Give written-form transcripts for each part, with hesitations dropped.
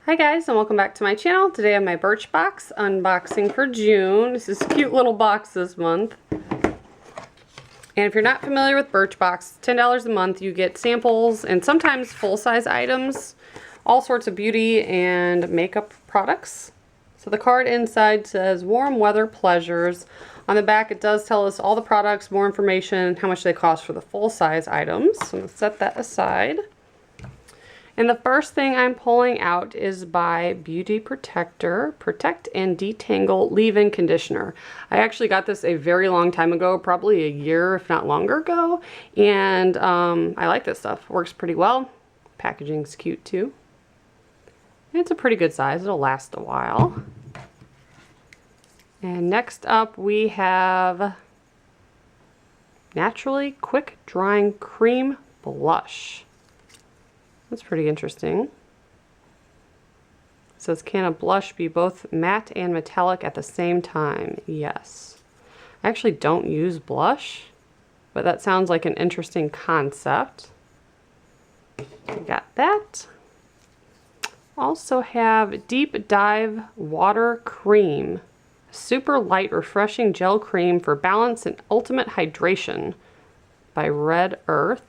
Hi guys, and welcome back to my channel. Today I have my Birchbox unboxing for June. This is a cute little box this month. And if you're not familiar with Birchbox, $10 a month, you get samples and sometimes full-size items, all sorts of beauty and makeup products. So the card inside says warm weather pleasures. On the back it does tell us all the products, more information, how much they cost for the full-size items. So I'm going to set that aside. And the first thing I'm pulling out is by Beauty Protector, Protect and Detangle Leave-In Conditioner. I actually got this a very long time ago, probably a year if not longer ago, and I like this stuff. Works pretty well. Packaging's cute too. And it's a pretty good size. It'll last a while. And next up we have Naturally Quick Drying Cream Blush. That's pretty interesting. It says, can a blush be both matte and metallic at the same time? Yes. I actually don't use blush, but that sounds like an interesting concept. I got that. Also have Deep Dive Water Cream. Super light, refreshing gel cream for balance and ultimate hydration by Red Earth.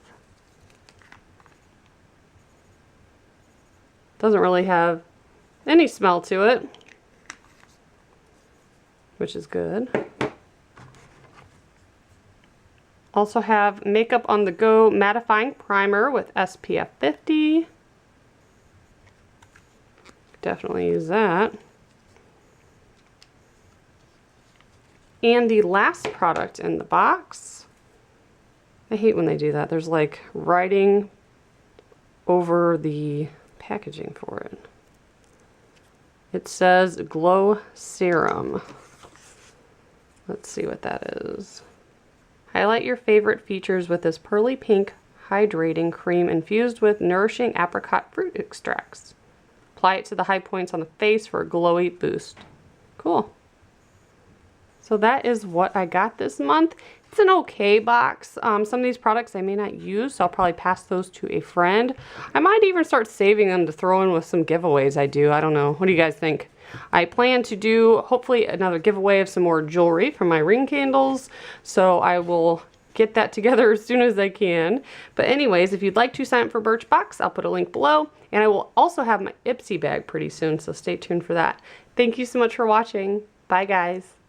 Doesn't really have any smell to it, which is good. Also have Makeup on the Go Mattifying Primer with SPF 50. Definitely use that. And the last product in the box, I hate when they do that. There's like writing over the packaging for it. It says Glow Serum. Let's see what that is. Highlight your favorite features with this pearly pink hydrating cream infused with nourishing apricot fruit extracts. Apply it to the high points on the face for a glowy boost. Cool. So that is what I got this month. It's an okay box. Some of these products I may not use, so I'll probably pass those to a friend. I might even start saving them to throw in with some giveaways I do. I don't know. What do you guys think? I plan to do hopefully another giveaway of some more jewelry from my ring candles, so I will get that together as soon as I can. But anyways, if you'd like to sign up for Birchbox, I'll put a link below, and I will also have my Ipsy bag pretty soon, so stay tuned for that. Thank you so much for watching. Bye guys.